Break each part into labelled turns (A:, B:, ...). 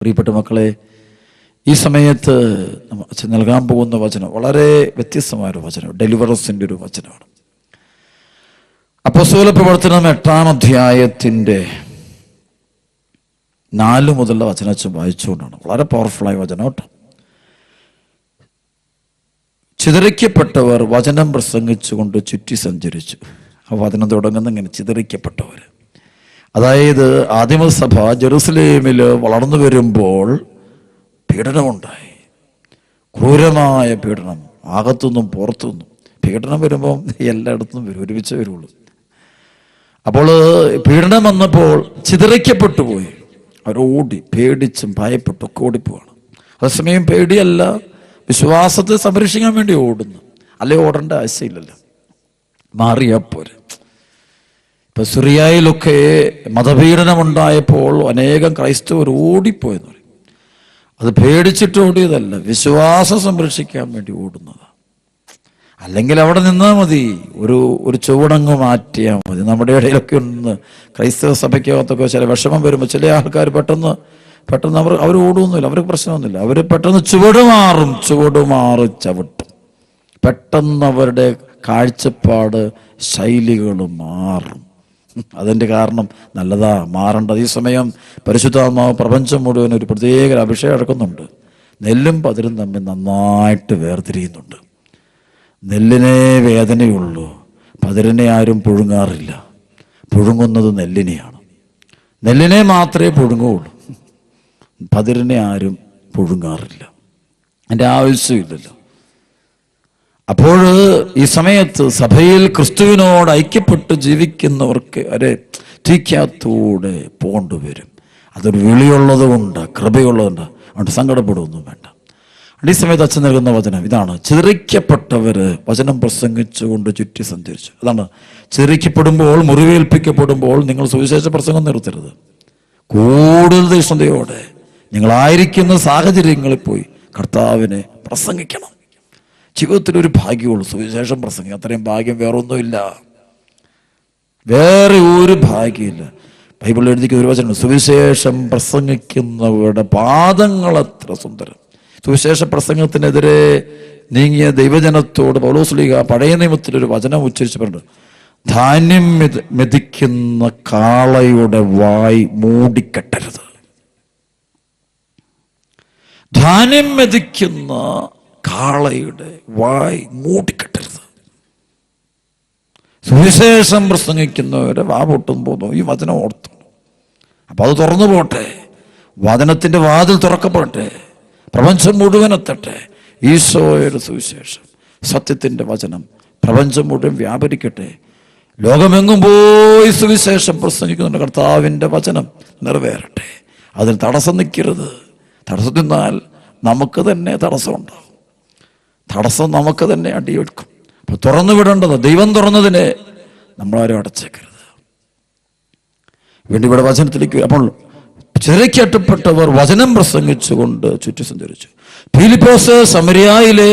A: പ്രിയപ്പെട്ട മക്കളെ, ഈ സമയത്ത് നൽകാൻ പോകുന്ന വചനം വളരെ വ്യത്യസ്തമായൊരു വചനം, ഡെലിവറൻസിൻ്റെ ഒരു വചനമാണ്. അപ്പോസ്തല പ്രവർത്തനം 8-ാം അധ്യായത്തിൻ്റെ 4 മുതലുള്ള വചനം വായിച്ചുകൊണ്ടാണ്. വളരെ പവർഫുള്ളായ വചനം കേട്ടോ. ചിതറിക്കപ്പെട്ടവർ വചനം പ്രസംഗിച്ചുകൊണ്ട് ചുറ്റി സഞ്ചരിച്ചു. ആ വചനം തുടങ്ങുന്ന ഇങ്ങനെ: ചിതറിക്കപ്പെട്ടവർ. അതായത് ആദിമസഭ ജെറുസലേമിൽ വളർന്നു വരുമ്പോൾ പീഡനമുണ്ടായി. ക്രൂരമായ പീഡനം, അകത്തുനിന്നും പുറത്തുനിന്നും പീഡനം വരുമ്പോൾ എല്ലായിടത്തും വരും, ഒരുമിച്ച് വരുള്ളൂ. അപ്പോൾ പീഡനം വന്നപ്പോൾ ചിതറിക്കപ്പെട്ടു പോയി. അവരോടി, പേടിച്ചും ഭയപ്പെട്ടൊക്കെ ഓടിപ്പോവാണ്. അതേസമയം പേടിയല്ല, വിശ്വാസത്തെ സംരക്ഷിക്കാൻ വേണ്ടി ഓടുന്നു. അല്ലെ, ഓടേണ്ട ആവശ്യമില്ലല്ലോ, മാറിയപ്പോരെ. ഇപ്പൊ സിറിയയിലൊക്കെ മതപീഡനമുണ്ടായപ്പോൾ അനേകം ക്രൈസ്തവർ ഓടിപ്പോയെന്ന് പറയും. അത് പേടിച്ചിട്ട് ഓടിയതല്ല, വിശ്വാസം സംരക്ഷിക്കാൻ വേണ്ടി ഓടുന്നതാണ്. അല്ലെങ്കിൽ അവിടെ നിന്നാൽ മതി, ഒരു ചുവടങ്ങ് മാറ്റിയാൽ മതി. നമ്മുടെ ഇടയിലൊക്കെ ഒന്ന് ക്രൈസ്തവ സഭയ്ക്കകത്തൊക്കെ ചില വിഷമം വരുമ്പോൾ ചില ആൾക്കാർ പെട്ടെന്ന് അവർ ഓടുകയൊന്നുമില്ല, അവർക്ക് പ്രശ്നമൊന്നുമില്ല. അവർ പെട്ടെന്ന് ചുവട് മാറി ചവിട്ടും. പെട്ടെന്ന് അവരുടെ കാഴ്ചപ്പാട്, ശൈലികൾ മാറും. അതിൻ്റെ കാരണം നല്ലതാ, മാറേണ്ടത്. ഈ സമയം പരിശുദ്ധാത്മാവ് പ്രപഞ്ചം മുഴുവൻ ഒരു പ്രത്യേക അഭിഷേകം നടക്കുന്നുണ്ട്. നെല്ലും പതിരും തമ്മിൽ നന്നായിട്ട് വേർതിരിയുന്നുണ്ട്. നെല്ലിനെ വേദനയുള്ളൂ, പതിരിനെ ആരും പുഴുങ്ങാറില്ല. പുഴുങ്ങുന്നത് നെല്ലിനെയാണ്. നെല്ലിനെ മാത്രമേ പുഴുങ്ങുള്ളൂ, പതിരിനെ ആരും പുഴുങ്ങാറില്ല. അതിൻ്റെ ആവശ്യമില്ലല്ലോ. അപ്പോൾ ഈ സമയത്ത് സഭയിൽ ക്രിസ്തുവിനോട് ഐക്യപ്പെട്ട് ജീവിക്കുന്നവർക്ക് തീക്കകത്തൂടെ പോണ്ടുവരും. അതൊരു വിളിയുള്ളത് കൊണ്ട്, കൃപയുള്ളതുകൊണ്ട്, അതുകൊണ്ട് സങ്കടപ്പെടുകയൊന്നും വേണ്ട. ഈ സമയത്ത് അച്ഛൻ നൽകുന്ന വചനം ഇതാണ്: ചിതറിക്കപ്പെട്ടവർ വചനം പ്രസംഗിച്ചുകൊണ്ട് ചുറ്റി സഞ്ചരിച്ചു. അതാണ്, ചിതറിക്കപ്പെടുമ്പോൾ, മുറിവേൽപ്പിക്കപ്പെടുമ്പോൾ നിങ്ങൾ സുവിശേഷ പ്രസംഗം നിർത്തരുത്. കൂടുതൽ തീഷ്ണതയോടെ നിങ്ങളായിരിക്കുന്ന സാഹചര്യങ്ങളിൽ പോയി കർത്താവിനെ പ്രസംഗിക്കണം. ജീവിതത്തിലൊരു ഭാഗ്യമുള്ളൂ സുവിശേഷം പ്രസംഗം. അത്രയും ഭാഗ്യം വേറൊന്നുമില്ല, വേറെ ഒരു ഭാഗ്യമില്ല. ബൈബിളിൽ എഴുതിക്കുന്ന ഒരു വചനം: സുവിശേഷം പ്രസംഗിക്കുന്നവരുടെ പാദങ്ങൾ എത്ര സുന്ദരം. സുവിശേഷ പ്രസംഗത്തിനെതിരെ നീങ്ങിയ ദൈവജനത്തോട് പൗലോസ്ലീഹ പഴയ നിയമത്തിലൊരു വചനം ഉച്ചരിച്ച് പറഞ്ഞു: ധാന്യം മെതിക്കുന്ന കാളയുടെ വായ് മൂടിക്കെട്ടരുത്. ധാന്യം മെതിക്കുന്ന കാളയുടെ വായ് മൂടിക്കെട്ടരുത്. സുവിശേഷം പ്രസംഗിക്കുന്നവരെ വാ പൊട്ടുമ്പോൾ ഈ വചനം ഓർത്തു. അപ്പൊ അത് തുറന്നു പോട്ടെ, വചനത്തിന്റെ വാതിൽ തുറക്കപ്പെടട്ടെ, പ്രപഞ്ചം മുഴുവൻ എത്തട്ടെ. ഈശോയുടെ സുവിശേഷം, സത്യത്തിന്റെ വചനം പ്രപഞ്ചം മുഴുവൻ വ്യാപരിക്കട്ടെ. ലോകമെങ്ങും പോയി സുവിശേഷം പ്രസംഗിക്കുന്നുണ്ട്. കർത്താവിൻ്റെ വചനം നിറവേറട്ടെ. അതിന് തടസ്സം നിൽക്കരുത്. തടസ്സം നിന്നാൽ നമുക്ക് തന്നെ തടസ്സമുണ്ടാകും. തടസ്സം നമുക്ക് തന്നെ അടിയെടുക്കും. അപ്പൊ തുറന്നു വിടേണ്ടത്, ദൈവം തുറന്നതിനെ നമ്മളാരും അടച്ചേക്കരുത്. വേണ്ടി ഇവിടെ വചനത്തിലേക്ക്. അപ്പോൾ ചിതറിക്കപ്പെട്ടവർ വചനം പ്രസംഗിച്ചുകൊണ്ട് ചുറ്റി സഞ്ചരിച്ചു. ഫിലിപ്പോസ് സമരിയായിലെ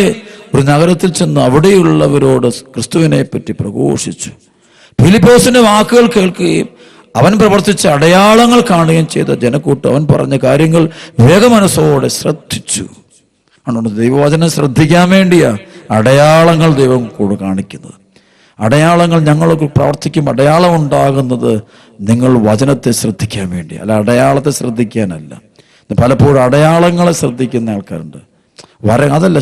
A: ഒരു നഗരത്തിൽ ചെന്ന് അവിടെയുള്ളവരോട് ക്രിസ്തുവിനെ പറ്റി പ്രഘോഷിച്ചു. ഫിലിപ്പോസിന്റെ വാക്കുകൾ കേൾക്കുകയും അവൻ പ്രവർത്തിച്ച അടയാളങ്ങൾ കാണുകയും ചെയ്ത ജനക്കൂട്ടം അവൻ പറഞ്ഞ കാര്യങ്ങൾ വേഗമനസ്സോടെ ശ്രദ്ധിച്ചു. അതുകൊണ്ട് ദൈവവചനം ശ്രദ്ധിക്കാൻ വേണ്ടിയാ അടയാളങ്ങൾ ദൈവം കൂടെ കാണിക്കുന്നത്. അടയാളങ്ങൾ ഞങ്ങൾക്ക് പ്രവർത്തിക്കും. അടയാളം ഉണ്ടാകുന്നത് നിങ്ങൾ വചനത്തെ ശ്രദ്ധിക്കാൻ വേണ്ടി, അല്ല അടയാളത്തെ ശ്രദ്ധിക്കാനല്ല. പലപ്പോഴും അടയാളങ്ങളെ ശ്രദ്ധിക്കുന്ന ആൾക്കാരുണ്ട്. അതല്ല,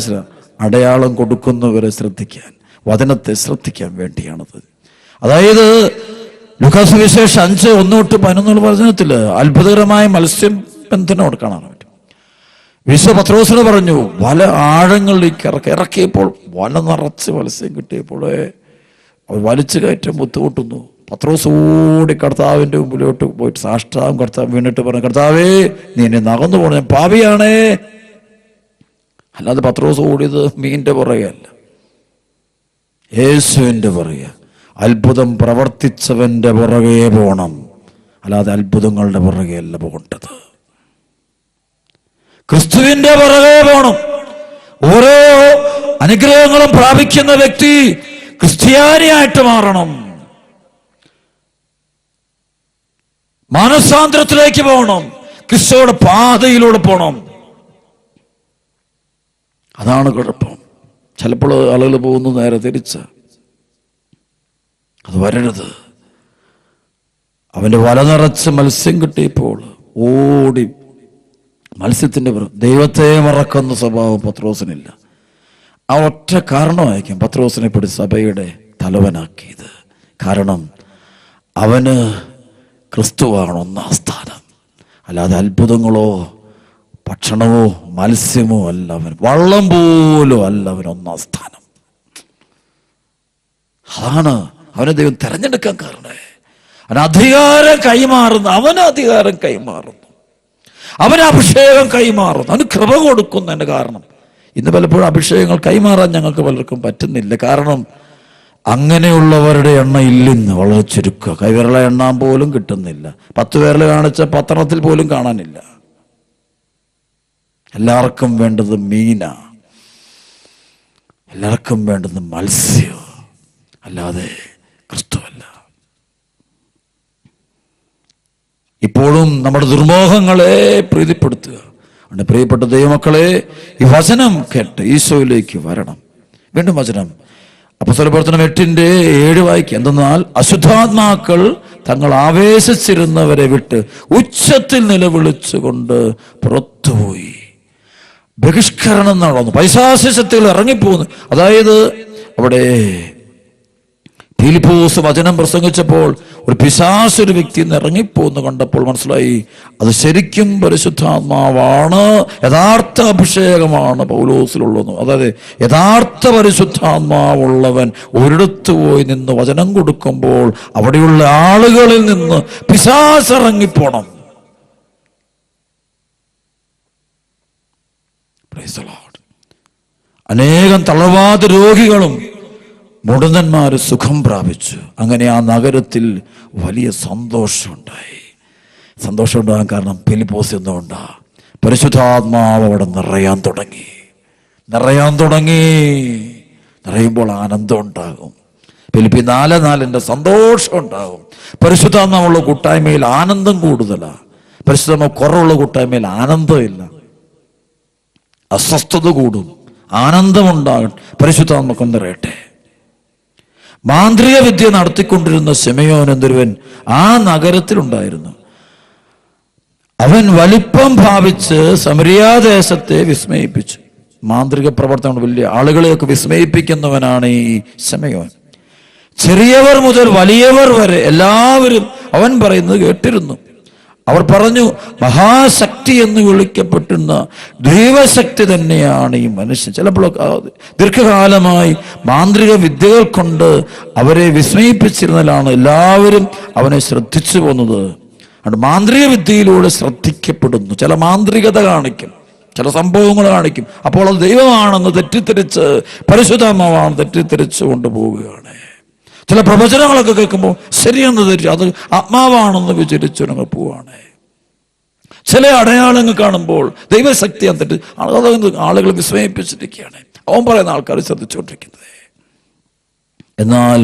A: അടയാളം കൊടുക്കുന്നവരെ ശ്രദ്ധിക്കാൻ, വചനത്തെ ശ്രദ്ധിക്കാൻ വേണ്ടിയാണത്. അതായത് ലൂക്കാസ് സുവിശേഷം 5:1-11 വചനത്തില് അത്ഭുതകരമായ മത്സ്യബന്ധനം കാണാൻ പറ്റും. വിശുദ്ധ പത്രോസിന് പറഞ്ഞു, വല ആഴങ്ങളിലേക്ക് ഇറക്കിയപ്പോൾ വല നിറച്ച് മത്സ്യം കിട്ടിയപ്പോൾ അവർ വലിച്ചു കയറ്റം ബുദ്ധിമുട്ടുന്നു. പത്രോസ് ഓടി കർത്താവിൻ്റെ മുമ്പിലോട്ട് പോയിട്ട് സാഷ്ടാംഗം കർത്താവ് വീണിട്ട് പറഞ്ഞു: കർത്താവേ, നീ എന്നെ നകന്നു പോകണം, ഞാൻ പാപിയാണേ. അല്ലാതെ പത്രോസ് ഓടിയത് മീൻ്റെ പുറകെ അല്ല, യേശുവിൻ്റെ പുറകെ, അത്ഭുതം പ്രവർത്തിച്ചവൻ്റെ പുറകെ പോകണം, അല്ലാതെ അത്ഭുതങ്ങളുടെ പുറകെ അല്ല പോകേണ്ടത്. ക്രിസ്തുവിന്റെ പുറകെ പോകണം. ഓരോ അനുഗ്രഹങ്ങളും പ്രാപിക്കുന്ന വ്യക്തി ക്രിസ്ത്യാനിയായിട്ട് മാറണം. മാനസാന്തരത്തിലേക്ക് പോകണം. ക്രിസ്തുവിന്റെ പാതയിലൂടെ പോകണം. അതാണ് കുഴപ്പം. ചിലപ്പോൾ ആളുകൾ പോകുന്നു നേരെ തിരിച്ച്. അത് വരരുത്. അവൻ്റെ വല നിറച്ച് മത്സ്യം കിട്ടിയപ്പോൾ ഓടി മത്സ്യത്തിൻ്റെ ദൈവത്തെ മറക്കുന്ന സ്വഭാവം പത്രോസിനില്ല. ആ ഒറ്റ കാരണമായിരിക്കും പത്രോസിനെ പിടിച്ച് സഭയുടെ തലവനാക്കിയത്. കാരണം അവന് ക്രിസ്തുവാണ് ഒന്നാം സ്ഥാനം, അല്ലാതെ അത്ഭുതങ്ങളോ ഭക്ഷണമോ മത്സ്യമോ അല്ല. അവൻ വള്ളം പോലും അല്ല അവൻ ഒന്നാം സ്ഥാനം. അതാണ് അവനെ ദൈവം തിരഞ്ഞെടുക്കാൻ കാരണം. അവന് അധികാരം കൈമാറുന്നു, അവന് അധികാരം കൈമാറുന്നു, അവന് അഭിഷേകം കൈമാറുന്നു, അവന് കൃപ കൊടുക്കുന്നതിൻ്റെ കാരണം. ഇന്ന് പലപ്പോഴും അഭിഷേകങ്ങൾ കൈമാറാൻ ഞങ്ങൾക്ക് പലർക്കും പറ്റുന്നില്ല. കാരണം അങ്ങനെയുള്ളവരുടെ എണ്ണം ഇല്ലെന്ന് വളരെ ചുരുക്കുക. കൈവിരള എണ്ണാൻ പോലും കിട്ടുന്നില്ല. 10 പേരിൽ കാണിച്ച പത്രത്തിൽ പോലും കാണാനില്ല. എല്ലാവർക്കും വേണ്ടത് മീന, എല്ലാവർക്കും വേണ്ടത് മത്സ്യം, അല്ലാതെ ക്രിസ്തുവല്ല. ഇപ്പോഴും നമ്മുടെ ദുർമോഹങ്ങളെ പ്രീതിപ്പെടുത്തുക. അതുകൊണ്ട് പ്രിയപ്പെട്ട ദൈവമക്കളെ, ഈ വചനം കേട്ട് ഈശോയിലേക്ക് വരണം. വീണ്ടും വചനം അപ്പോസ്തല പ്രവർത്തനം 8:7 വായിക്കുക. എന്തെന്നാൽ അശുദ്ധാത്മാക്കൾ തങ്ങൾ ആവേശിച്ചിരുന്നവരെ വിട്ട് ഉച്ചത്തിൽ നിലവിളിച്ചുകൊണ്ട് പുറത്തുപോയി. ബഹിഷ്കരണം നടന്നു, പൈശാചികത്തിൽ ഇറങ്ങിപ്പോകുന്നു. അതായത് അവിടെ ഫിലിപ്പോസ് വചനം പ്രസംഗിച്ചപ്പോൾ ഒരു പിശാച് ഒരു വ്യക്തി ഇറങ്ങിപ്പോന്ന് കണ്ടപ്പോൾ മനസ്സിലായി അത് ശരിക്കും പരിശുദ്ധാത്മാവാണ്, യഥാർത്ഥ അഭിഷേകമാണ് പൗലോസിലുള്ളത്. അതായത് യഥാർത്ഥ പരിശുദ്ധാത്മാവുള്ളവൻ ഒരിടത്ത് പോയി നിന്ന് വചനം കൊടുക്കുമ്പോൾ അവിടെയുള്ള ആളുകളിൽ നിന്ന് പിശാച് ഇറങ്ങിപ്പോണം. അനേകം തളർവാദ രോഗികളും മുടന്തന്മാര് സുഖം പ്രാപിച്ചു. അങ്ങനെ ആ നഗരത്തിൽ വലിയ സന്തോഷമുണ്ടായി. സന്തോഷം ഉണ്ടാകാൻ കാരണം ഫിലിപ്പോസ് എന്തുകൊണ്ടാ? പരിശുദ്ധാത്മാവ് അവിടെ നിറയാൻ തുടങ്ങി. നിറയുമ്പോൾ ആനന്ദം ഉണ്ടാകും. ഫിലിപ്പി 4:4 സന്തോഷം ഉണ്ടാകും. പരിശുദ്ധാത്മാവുള്ള കൂട്ടായ്മയിൽ ആനന്ദം കൂടുതലാണ്. പരിശുദ്ധാത്മാവ് കുറവുള്ള കൂട്ടായ്മയിൽ ആനന്ദമില്ല. അസ്വസ്ഥത കൂടും, ആനന്ദമുണ്ടാകും. പരിശുദ്ധാത്മാവ് നിറയട്ടെ. മാന്ത്രിക വിദ്യ നടത്തിക്കൊണ്ടിരുന്ന ശിമയോൻ എന്നൊരുവൻ ആ നഗരത്തിലുണ്ടായിരുന്നു. അവൻ വലിപ്പം ഭാവിച്ച് സമരിയാദേശത്തെ വിസ്മയിപ്പിച്ചു. മാന്ത്രിക പ്രവർത്തനം വലിയ ആളുകളെയൊക്കെ വിസ്മയിപ്പിക്കുന്നവനാണ് ഈ ശിമയോൻ. ചെറിയവർ മുതൽ വലിയവർ വരെ എല്ലാവരും അവൻ പറയുന്നത് കേട്ടിരുന്നു. അവർ പറഞ്ഞു, മഹാശക്തി എന്ന് വിളിക്കപ്പെട്ടുന്ന ദൈവശക്തി തന്നെയാണ് ഈ മനുഷ്യൻ. ചിലപ്പോൾ ദീർഘകാലമായി മാന്ത്രിക വിദ്യകൾ കൊണ്ട് അവരെ വിസ്മയിപ്പിച്ചിരുന്നതിലാണ് എല്ലാവരും അവനെ ശ്രദ്ധിച്ചു പോകുന്നത്. അതുകൊണ്ട് മാന്ത്രിക വിദ്യയിലൂടെ ശ്രദ്ധിക്കപ്പെടുന്നു. ചില മാന്ത്രികത കാണിക്കും, ചില സംഭവങ്ങൾ കാണിക്കും. അപ്പോൾ അത് ദൈവമാണെന്ന് തെറ്റിദ്ധരിച്ച്, പരിശുദ്ധാത്മാവാണെന്ന് തെറ്റിദ്ധരിച്ച് കൊണ്ടുപോവുകയാണ്. ചില പ്രവചനങ്ങളൊക്കെ കേൾക്കുമ്പോൾ ശരിയെന്ന് ധരിച്ചു അത് ആത്മാവാണെന്ന് വിചാരിച്ചു ഞങ്ങൾ പോവാണ്. ചില അടയാളങ്ങൾ കാണുമ്പോൾ ദൈവശക്തിയാൻ തെറ്റ് ആളുകൾ വിസ്മയിപ്പിച്ചിരിക്കുകയാണ്. അവൻ പറയുന്ന ആൾക്കാർ ശ്രദ്ധിച്ചുകൊണ്ടിരിക്കുന്നത്. എന്നാൽ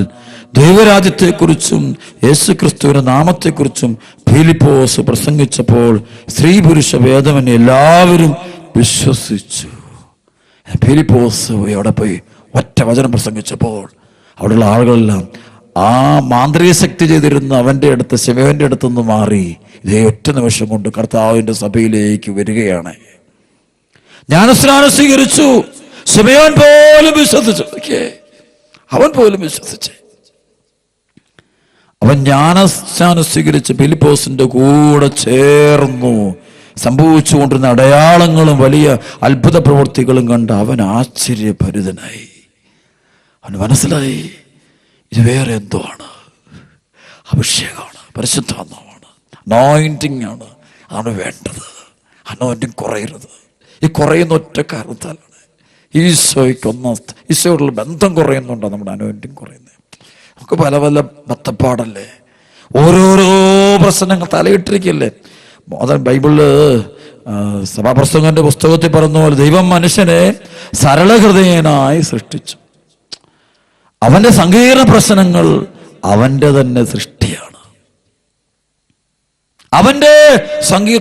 A: ദൈവരാജ്യത്തെക്കുറിച്ചും യേശുക്രിസ്തുവിന്റെ നാമത്തെക്കുറിച്ചും ഫിലിപ്പോസ് പ്രസംഗിച്ചപ്പോൾ സ്ത്രീ പുരുഷ ഭേദമന്യേ എല്ലാവരും വിശ്വസിച്ചു. ഫിലിപ്പോസ് അവിടെ പോയി ഒറ്റ വചനം പ്രസംഗിച്ചപ്പോൾ അവിടെയുള്ള ആളുകളെല്ലാം ആ മാന്ത്രിക ശക്തി ചെയ്തിരുന്ന അവൻ്റെ അടുത്ത് ശിവന്റെ അടുത്തുനിന്ന് മാറി ഇതേ ഒറ്റ നിമിഷം കൊണ്ട് കർത്താവിൻ്റെ സഭയിലേക്ക് വരികയാണ്. ജ്ഞാനസ്നാനം സ്വീകരിച്ചു. ശിമയോൻ പോലും വിശ്വസിച്ചു. അവൻ പോലും വിശ്വസിച്ചു. അവൻ ജ്ഞാനസ്നാനം സ്വീകരിച്ച് ഫിലിപ്പോസിന്റെ കൂടെ ചേർന്നു. സംഭവിച്ചുകൊണ്ടിരുന്ന അടയാളങ്ങളും വലിയ അത്ഭുത പ്രവൃത്തികളും കണ്ട് അവൻ ആശ്ചര്യഭരിതനായി. അവന് മനസ്സിലായി ഇത് വേറെ എന്തോ ആണ്, അഭിഷേകമാണ്, പരിശുദ്ധാത്മാവാണ്, അനോയിന്റിങ് ആണ്. അതാണ് വേണ്ടത്. അനോയിന്റിങ് കുറയരുത്. ഈ കുറയുന്ന ഒറ്റ കാരണത്താലാണ് ഈശോയോടുള്ള ബന്ധം കുറയുന്നുണ്ടോ നമ്മുടെ അനോയിന്റിങ് കുറയുന്നത്. നമുക്ക് പല പല ബത്തപ്പാടല്ലേ, ഓരോരോ പ്രശ്നങ്ങൾ തലയിട്ടിരിക്കല്ലേ. അതാണ് ബൈബിളില് സഭാപ്രസംഗന്റെ പുസ്തകത്തിൽ പറഞ്ഞ പോലെ ദൈവം മനുഷ്യനെ സരളഹൃദയനായി സൃഷ്ടിച്ചു. അവന്റെ സങ്കീർണ പ്രശ്നങ്ങൾ അവന്റെ തന്നെ സൃഷ്ടിയാണ്. അവന്റെ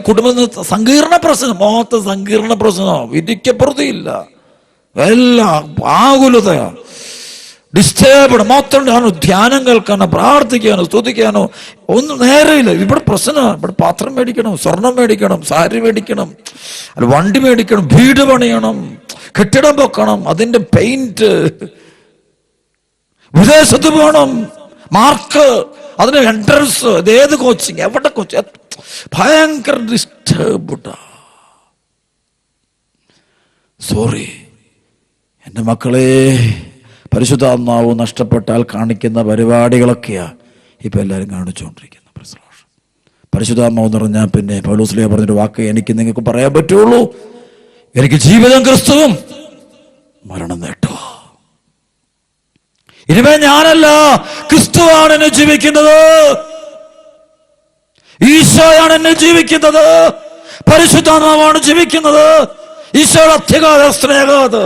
A: കുടുംബ സങ്കീർണ പ്രശ്നം, മൊത്തം സങ്കീർണ പ്രശ്നം, വിധിക്കപ്പെടുത്തിയില്ല, എല്ലാം ആകുലതയാ, ഡിസ്റ്റേബിഡ്, മൊത്തം ധ്യാനം കേൾക്കാനോ പ്രാർത്ഥിക്കാനോ സ്തുതിക്കാനോ ഒന്നും നേരെയില്ല. ഇവിടെ പ്രശ്നമാണ്. ഇവിടെ പാത്രം മേടിക്കണം, സ്വർണം മേടിക്കണം, സാരി മേടിക്കണം, അല്ല വണ്ടി മേടിക്കണം, വീട് പണിയണം, കെട്ടിടം വെക്കണം, അതിന്റെ പെയിന്റ്, വിദേശത്ത് പോകണം, മാർക്ക്, അതിന് എൻട്രൻസ്, ഏത് കോച്ചിങ്, എവിടെ കോച്ചിങ്, ഭയങ്കര ഡിസ്റ്റർബ്ഡാ. സോറി എൻ്റെ മക്കളെ, പരിശുദ്ധാത്മാവ് നഷ്ടപ്പെട്ടാൽ കാണിക്കുന്ന പരിപാടികളൊക്കെയാ ഇപ്പൊ എല്ലാവരും കാണിച്ചുകൊണ്ടിരിക്കുന്നത്. പരിശുദ്ധാത്മാവ് എന്ന് പറഞ്ഞാൽ പിന്നെ പൗലോസ്ലീഹ പറഞ്ഞൊരു വാക്ക് എനിക്ക് നിങ്ങൾക്ക് പറയാൻ പറ്റുള്ളൂ, എനിക്ക് ജീവിതം ക്രിസ്തുവും മരണം നേട്ടം. ഇനിമേ ഞാനല്ല, ക്രിസ്തുവാണ് എന്നെ ജീവിക്കുന്നത്, ഈശോയാണ് എന്നെ ജീവിക്കുന്നത്, പരിശുദ്ധാത്മാവാണ് ജീവിക്കുന്നത്, ഈശോയുടെ അത്യഗാധ സ്നേഹത്,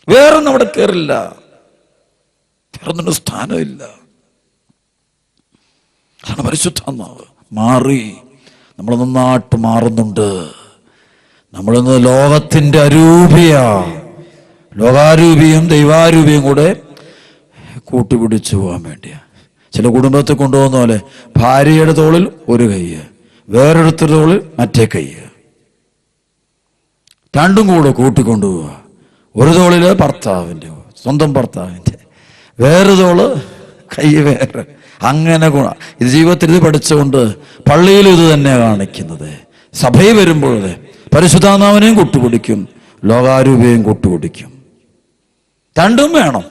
A: വേറൊന്നും അവിടെ കയറില്ല, വേറൊന്നും സ്ഥാനമില്ല. അതാണ് പരിശുദ്ധാത്മാവ്. മാറി, നമ്മൾ നന്നായിട്ട് മാറുന്നുണ്ട്. നമ്മളിന്ന് ലോകത്തിന്റെ അരൂപിയാ, ലോകാരൂപിയും ദൈവാരൂപിയും കൂടെ കൂട്ടുപിടിച്ചു പോകാൻ വേണ്ടിയാ. ചില കുടുംബത്തെ കൊണ്ടുപോകുന്ന പോലെ ഭാര്യയുടെ തോളിൽ ഒരു കൈ, വേറൊരുത്തരുടെ തോളിൽ മറ്റേ കൈ, രണ്ടും കൂടെ കൂട്ടിക്കൊണ്ടുപോവുക. ഒരു തോളില് ഭർത്താവിൻ്റെ, സ്വന്തം ഭർത്താവിൻ്റെ, വേറെ തോള് കൈ വേറെ, അങ്ങനെ ഇത് ജീവിതത്തിൽ ഇത് പഠിച്ചുകൊണ്ട് പള്ളിയിലും ഇത് തന്നെ കാണിക്കുന്നത്. സഭയിൽ വരുമ്പോൾ പരിശുദ്ധാത്മാവിനെയും കൂട്ടുപിടിക്കും, ലോകാരൂപയും കൂട്ടുപിടിക്കും, രണ്ടും വേണം.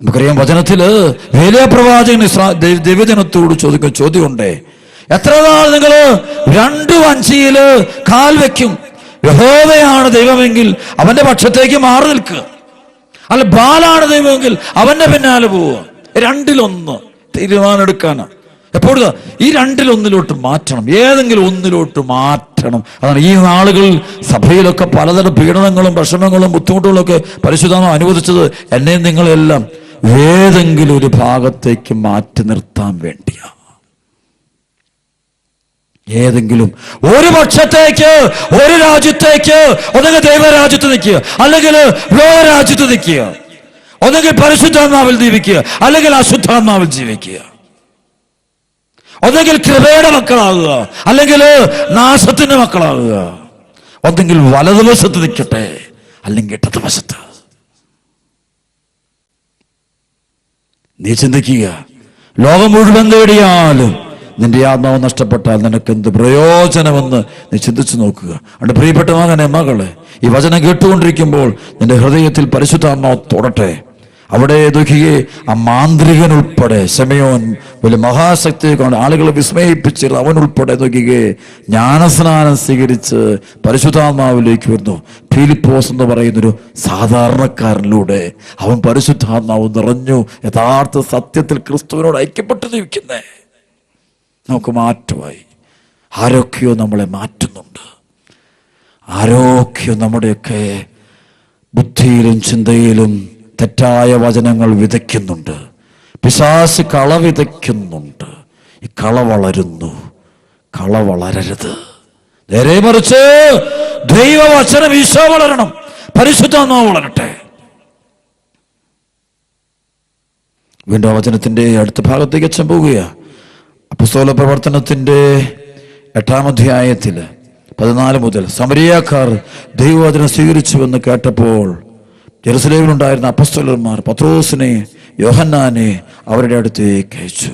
A: നമുക്കറിയാം, വചനത്തില് ഏലിയാ പ്രവാചകൻ ദൈവജനത്തോട് ചോദിക്കുന്ന ചോദ്യമുണ്ടേ, എത്ര നാൾ നിങ്ങൾ രണ്ടു വഞ്ചിയില് കാൽ വെക്കും? യഹോവയാണ് ദൈവമെങ്കിൽ അവന്റെ പക്ഷത്തേക്ക് മാറി നിൽക്കുക, അല്ല ബാലാണ് ദൈവമെങ്കിൽ അവന്റെ പിന്നാലെ പോവുക. രണ്ടിലൊന്ന് തീരുമാനം എടുക്കാനാണ് എപ്പോഴും. ഈ രണ്ടിലൊന്നിലോട്ട് മാറ്റണം, ഏതെങ്കിലും ഒന്നിലോട്ട് മാറ്റണം. അതാണ് ഈ നാളുകളിൽ സഭയിലൊക്കെ പലതരം പീഡനങ്ങളും വിഷമങ്ങളും ബുദ്ധിമുട്ടുകളും ഒക്കെ പരിശുദ്ധാത്മാവ് അനുവദിച്ചത് എന്നെയും നിങ്ങളെല്ലാം ഏതെങ്കിലും ഒരു ഭാഗത്തേക്ക് മാറ്റി നിർത്താൻ വേണ്ടിയാണ്. ഏതെങ്കിലും ഒരു പക്ഷത്തേക്ക്, ഒരു രാജ്യത്തേക്ക്, ഒന്നെങ്കിൽ ദൈവരാജ്യത്ത് നിൽക്കുക, അല്ലെങ്കിൽ ലോകരാജ്യത്ത് നിൽക്കുക, ഒന്നെങ്കിൽ പരിശുദ്ധാത്മാവിൽ ജീവിക്കുക, അല്ലെങ്കിൽ അശുദ്ധാത്മാവിൽ ജീവിക്കുക, ഒന്നെങ്കിൽ കൃപയുടെ മക്കളാകുക, അല്ലെങ്കിൽ നാശത്തിന്റെ മക്കളാകുക, ഒന്നെങ്കിൽ വലതുവശത്ത് നിൽക്കട്ടെ, അല്ലെങ്കിൽ ഇടതുവശത്ത്. നീ ചിന്തിക്കുക, ലോകം മുഴുവൻ നേടിയാലും നിന്റെ ആത്മാവ് നഷ്ടപ്പെട്ടാൽ നിനക്ക് എന്ത് പ്രയോജനമെന്ന് നീ ചിന്തിച്ചു നോക്കുക. അതുകൊണ്ട് പ്രിയപ്പെട്ട മകനെ, മകളെ, ഈ വചനം കേട്ടുകൊണ്ടിരിക്കുമ്പോൾ നിന്റെ ഹൃദയത്തിൽ പരിശുദ്ധാത്മാവ് തൊടട്ടെ. അവിടെ നോക്കിയേ, ആ മാന്ത്രികൻ ഉൾപ്പെടെ, ശമയോൻ വലിയ മഹാശക്തിയെ കൊണ്ട് ആളുകളെ വിസ്മയിപ്പിച്ചിരുന്നു, അവൻ ഉൾപ്പെടെ നോക്കിയേ ജ്ഞാനസ്നാനം സ്വീകരിച്ച് പരിശുദ്ധാത്മാവിലേക്ക് വരുന്നു. ഫിലിപ്പോസ് എന്ന് പറയുന്നൊരു സാധാരണക്കാരനിലൂടെ അവൻ പരിശുദ്ധാത്മാവ് നിറഞ്ഞു. യഥാർത്ഥ സത്യത്തിൽ ക്രിസ്തുവിനോട് ഐക്യപ്പെട്ട് ജീവിക്കുന്നേ നമുക്ക് മാറ്റമായി. ആരൊക്കെയോ നമ്മളെ മാറ്റുന്നുണ്ട്, ആരൊക്കെയോ നമ്മുടെയൊക്കെ ബുദ്ധിയിലും ചിന്തയിലും തെറ്റായ വചനങ്ങൾ വിതയ്ക്കുന്നുണ്ട്. പിശാച് കള വിതയ്ക്കുന്നുണ്ട്. ഈ കള വളരുന്നു. കള വളരരുത്. നേരെ മറിച്ച് ദൈവവചനം ഈശോ വളരണം, പരിശുദ്ധാത്മാവ് വളരട്ടെ. വീണ്ടും വചനത്തിന്റെ അടുത്ത ഭാഗത്തേക്ക് അച്ഛൻ പോവുകയാ. അപ്പോസ്തല പ്രവർത്തനത്തിന്റെ 8-ാം അധ്യായത്തില് 14 മുതൽ സമരിയാക്കാർ ദൈവവചനം സ്വീകരിച്ചുവെന്ന് കേട്ടപ്പോൾ ജെറുസലേമിലുണ്ടായിരുന്ന അപ്പോസ്തലന്മാർ പത്രോസിനെ യോഹന്നാനെ അവരുടെ അടുത്തേക്ക് അയച്ചു.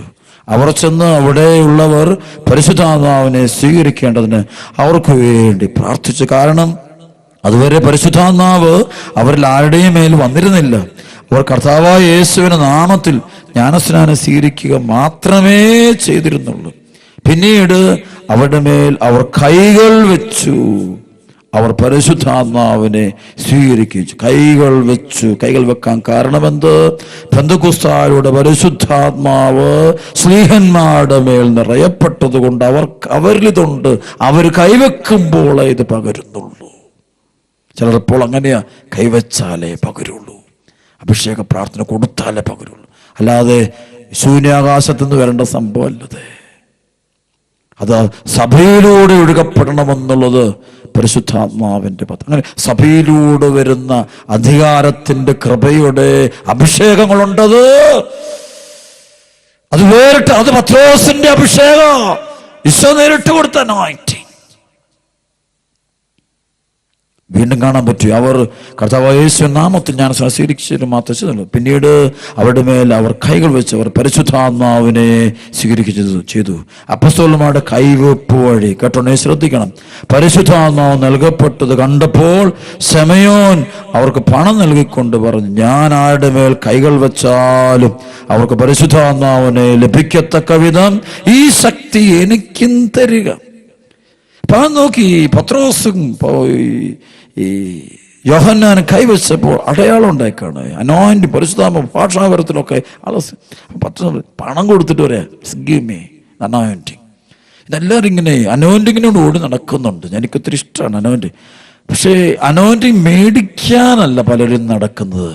A: അവർ ചെന്ന് അവിടെയുള്ളവർ പരിശുദ്ധാത്മാവിനെ സ്വീകരിക്കേണ്ടതിന് അവർക്ക് വേണ്ടി പ്രാർത്ഥിച്ചു. കാരണം അതുവരെ പരിശുദ്ധാത്മാവ് അവരിൽ ആരുടെയും മേൽ വന്നിരുന്നില്ല. അവർ കർത്താവായ യേശുവിന്റെ നാമത്തിൽ ജ്ഞാനസ്നാനം സ്വീകരിക്കുക മാത്രമേ ചെയ്തിരുന്നുള്ളൂ. പിന്നീട് അവരുടെ മേൽ അവർ കൈകൾ വെച്ചു. അവർ പരിശുദ്ധാത്മാവിനെ സ്വീകരിച്ചു. കൈകൾ വെച്ചു. കൈകൾ വെക്കാൻ കാരണമെന്ത്? പെന്തക്കോസ്താരുടെ പരിശുദ്ധാത്മാവ് ശ്ലീഹന്മാരുടെ മേൽ നിറയപ്പെട്ടത് കൊണ്ട് അവരിലിതുണ്ട്. അവർ കൈവെക്കുമ്പോൾ ഇത് പകരുന്നുള്ളൂ. ചിലപ്പോൾ അങ്ങനെയാ, കൈവച്ചാലേ പകരുള്ളൂ. അഭിഷേക പ്രാർത്ഥന കൊടുത്താലേ പകരുള്ളൂ. അല്ലാതെ ശൂന്യാകാശത്തു നിന്ന് വരേണ്ട സംഭവമല്ലത്. അത് സഭയിലൂടെ ഒഴുകപ്പെടണമെന്നുള്ളത് പരിശുദ്ധാത്മാവിൻ്റെ പദ്ധതി. അങ്ങനെ സഭയിലൂടെ വരുന്ന അധികാരത്തിൻ്റെ കൃപയുടെ അഭിഷേകങ്ങളുണ്ടത്. അത് വേറിട്ട്, അത് പത്രോസിന്റെ അഭിഷേകം, ഈശോ നേരിട്ട് കൊടുത്ത anointing. വീണ്ടും കാണാൻ പറ്റും. അവർ കർത്താവായ യേശുവിന്റെ നാമത്തിൽ ഞാൻ സ്വീകരിച്ചു മാത്രമേ, പിന്നീട് അവരുടെ മേൽ അവർ കൈകൾ വെച്ച് അവർ പരിശുദ്ധാത്മാവിനെ സ്വീകരിക്കുക ചെയ്തു. അപ്പസ്തോലന്മാരുടെ കൈവെപ്പ് വഴി, കേട്ടോണേ ശ്രദ്ധിക്കണം, പരിശുദ്ധാത്മാവ് നൽകപ്പെട്ടത് കണ്ടപ്പോൾ ശമയോൻ അവർക്ക് പണം നൽകിക്കൊണ്ട് പറഞ്ഞു, ഞാൻ ആരുടെ മേൽ കൈകൾ വെച്ചാലും അവർക്ക് പരിശുദ്ധാത്മാവിനെ ലഭിക്കത്തക്ക വിധം ഈ ശക്തി എനിക്കും തരിക. അപ്പൊ നോക്കി, പത്രോസും ഈ യോഹന്നാൻ കൈവച്ചപ്പോൾ അടയാളം ഉണ്ടായിക്കാണ്. അനോയിന്റ് പരിശുദ്ധാത്മ ഭാഷാപരത്തിലൊക്കെ പണം കൊടുത്തിട്ട് പറയാ, ഗിവ് മീ അനോയിന്റിങ്. ഇതെല്ലാവരും ഇങ്ങനെ അനോയിന്റിങ്ങിനോട് ഓടി നടക്കുന്നുണ്ട്. എനിക്കൊത്തിരി ഇഷ്ടമാണ് അനോയിന്റിങ്. പക്ഷേ അനോയിന്റിങ് മേടിക്കാനല്ല പലരും നടക്കുന്നത്,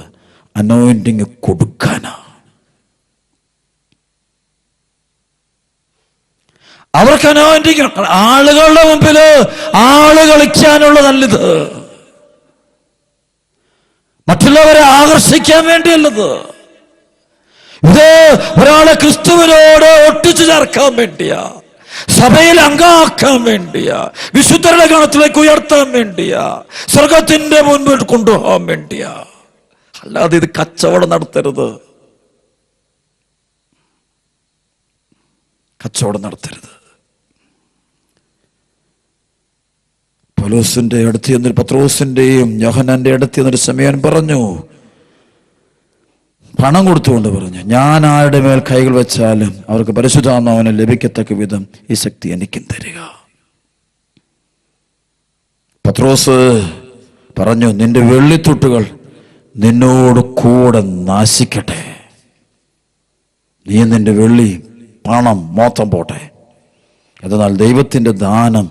A: അനോയിന്റിങ് കൊടുക്കാനാ. അവർക്ക് അനോയിന്റിങ് ആളുകളുടെ മുമ്പില് ആള് കളിക്കാനുള്ളതല്ലത്, മറ്റുള്ളവരെ ആകർഷിക്കാൻ വേണ്ടിയല്ലത്. ഇത് ഒരാളെ ക്രിസ്തുവിനോട് ഒട്ടിച്ചു ചേർക്കാൻ വേണ്ടിയാ, സഭയിൽ അംഗമാക്കാൻ വേണ്ടിയാ, വിശുദ്ധരുടെ ഗണത്തിലേക്ക് ഉയർത്താൻ വേണ്ടിയാ, സ്വർഗത്തിന്റെ മുൻപിൽ കൊണ്ടുപോകാൻ വേണ്ടിയാ. അല്ലാതെ ഇത് കച്ചവടം നടത്തരുത്, കച്ചവടം നടത്തരുത്. പൗലോസിന്റെ അടുത്ത് ചെന്നൊരു പത്രോസിന്റെയും യോഹന്നാന്റെ അടുത്ത് ചെന്നൊരു ശമയോൻ പറഞ്ഞു, പണം കൊടുത്തുകൊണ്ട് പറഞ്ഞു, ഞാൻ ആരുടെ മേൽ കൈകൾ വെച്ചാലും അവർക്ക് പരിശുദ്ധാത്മാവിനെ ലഭിക്കത്തക്ക വിധം ഈ ശക്തി എനിക്കും തരിക. പത്രോസ് പറഞ്ഞു, നിന്റെ വെള്ളിത്തുട്ടുകൾ നിന്നോട് കൂടെ നാശിക്കട്ടെ. നീ നിന്റെ വെള്ളി പണം മൊത്തം പോട്ടെ. എന്നാൽ ദൈവത്തിന്റെ ദാനം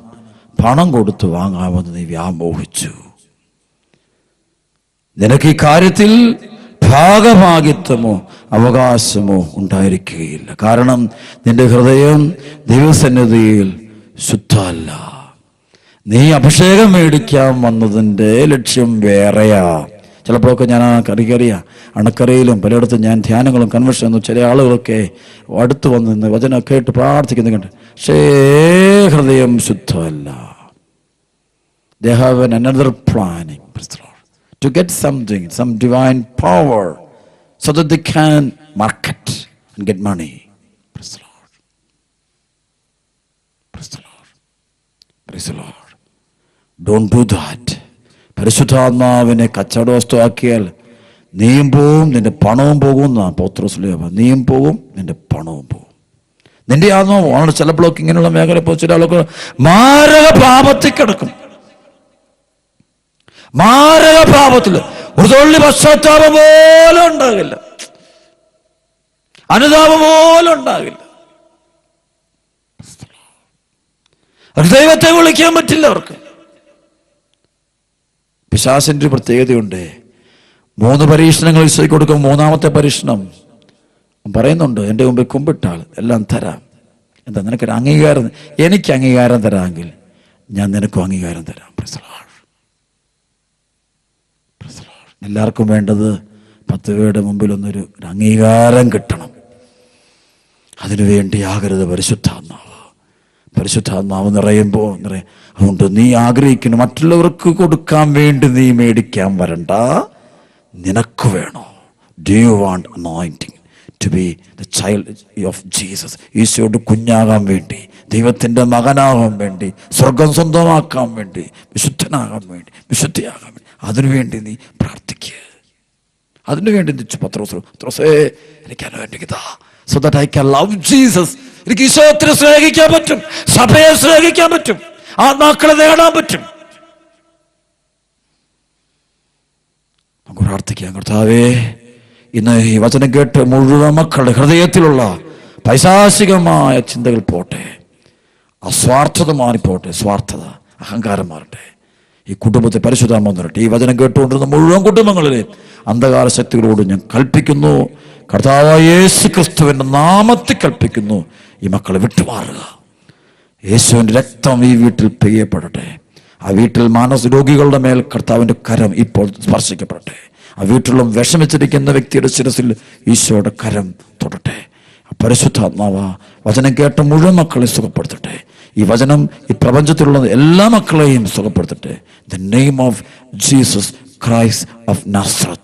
A: പണം കൊടുത്ത് വാങ്ങാമെന്ന് നീ വ്യാമോഹിച്ചു. നിനക്ക് ഈ കാര്യത്തിൽ ഭാഗഭാഗിത്വമോ അവകാശമോ ഉണ്ടായിരിക്കുകയില്ല. കാരണം നിന്റെ ഹൃദയം ദൈവസന്നിധിയിൽ ശുദ്ധമല്ല. നീ അഭിഷേകം മേടിക്കാൻ വന്നതിൻ്റെ ലക്ഷ്യം വേറെയാ. ചിലപ്പോഴൊക്കെ ഞാൻ അണക്കരയിലും പലയിടത്തും ഞാൻ ധ്യാനങ്ങളും കൺവെൻഷനും ചില ആളുകളൊക്കെ അടുത്ത് വന്ന് നിന്ന് വചനം കേട്ട് പ്രാർത്ഥിക്കുന്നത് കണ്ട്, പക്ഷേ ഹൃദയം ശുദ്ധമല്ല. They have another planning to get something, some divine power, so that they can market and get money. Praise the Lord. Praise the Lord. Praise the Lord. Don't do that. പരിശുദ്ധാത്മാവിനെ കച്ചവട വസ്തുവാക്കിയാൽ നീയും പോവും, നിന്റെ പണവും പോകും. നീയും പോകും, നിന്റെ പണവും പോകും. നിന്റെ ആത്മാവ് ചിലപ്പോഴൊക്കെ ഇങ്ങനെയുള്ള മേഖല ഇപ്പോൾ ചില ആളൊക്കെ മാരക പാപത്തിൽ കിടക്കും. മാരക പാപത്തിൽ ഒരു തുള്ളി പശ്ചാത്താപം പോലും ഉണ്ടാകില്ല, അനുതാപം പോലും ഉണ്ടാകില്ല. ദൈവത്തെ വിളിക്കാൻ പറ്റില്ല അവർക്ക്. പിശാചിന്റെ ഒരു പ്രത്യേകതയുണ്ട്. 3 പരീക്ഷണങ്ങൾ ഈശോയ്ക്ക് കൊടുക്കും. 3ാമത്തെ പരീക്ഷണം പറയുന്നുണ്ട്, എൻ്റെ മുമ്പിൽ കുമ്പിട്ടാൽ എല്ലാം തരാം. എന്താ, നിനക്കൊരു അംഗീകാരം, എനിക്ക് അംഗീകാരം തരാമെങ്കിൽ ഞാൻ നിനക്കും അംഗീകാരം തരാം. എല്ലാവർക്കും വേണ്ടത് 10 പേരുടെ മുമ്പിൽ ഒന്നൊരു അംഗീകാരം കിട്ടണം. അതിനുവേണ്ടിയാകരുത് പരിശുദ്ധാത്മാവ്. പരിശുദ്ധാത്മാവ് നിറയുമ്പോൾ അതുകൊണ്ട് നീ ആഗ്രഹിക്കുന്നു മറ്റുള്ളവർക്ക് കൊടുക്കാൻ വേണ്ടി നീ മേടിക്കാൻ വരണ്ട, നിനക്ക് വേണോ? Do you want anointing to be the child of Jesus? ഈശോയുടെ കുഞ്ഞാകാൻ വേണ്ടി, ദൈവത്തിൻ്റെ മകനാകാൻ വേണ്ടി, സ്വർഗം സ്വന്തമാക്കാൻ വേണ്ടി, വിശുദ്ധനാകാൻ വേണ്ടി, വിശുദ്ധിയാകാൻ വേണ്ടി, അതിനുവേണ്ടി നീ പ്രാർത്ഥിക്കുക. അതിനുവേണ്ടി പത്രോസേ എനിക്ക് anointing so that I can love Jesus. എനിക്ക് ഈശോയെ സ്നേഹിക്കാൻ പറ്റും, സഭയെ സ്നേഹിക്കാൻ പറ്റും, ആത്മാക്കളെ നേടാൻ പറ്റും. നമുക്ക് പ്രാർത്ഥിക്കാം. കർത്താവേ, ഇന്ന് ഈ വചനം കേട്ട് മുഴുവൻ മക്കളുടെ ഹൃദയത്തിലുള്ള പൈശാചികമായ ചിന്തകൾ പോട്ടെ, അസ്വാർത്ഥത മാറിപ്പോട്ടെ, സ്വാർത്ഥത അഹങ്കാരം മാറട്ടെ. ഈ കുടുംബത്തെ പരിശുദ്ധാത്മാവ് നിറയട്ടെ. ഈ വചനം കേട്ടുകൊണ്ടിരുന്ന മുഴുവൻ കുടുംബങ്ങളിലെ അന്ധകാര ശക്തികളോട് ഞാൻ കൽപ്പിക്കുന്നു, കർത്താവായ യേശു ക്രിസ്തുവിൻ്റെ നാമത്തിൽ കൽപ്പിക്കുന്നു, ഈ മക്കളെ വിട്ടുമാറുക. യേശുവിൻ്റെ രക്തം ഈ വീട്ടിൽ പെയ്യപ്പെടട്ടെ. ആ വീട്ടിൽ മാനസിക രോഗികളുടെ മേൽ കർത്താവിൻ്റെ കരം ഇപ്പോൾ സ്പർശിക്കപ്പെടട്ടെ. ആ വീട്ടിലും വിഷമിച്ചിരിക്കുന്ന വ്യക്തിയുടെ ശിരസിൽ ഈശോയുടെ കരം തൊടട്ടെ. പരിശുദ്ധാത്മാവ വചനം കേട്ട മുഴുവൻ മക്കളെ സുഖപ്പെടുത്തട്ടെ. ഈ വചനം ഈ പ്രപഞ്ചത്തിലുള്ള എല്ലാ മക്കളെയും സുഖപ്പെടുത്തട്ടെ. The name of Jesus Christ of നാസറത്ത്.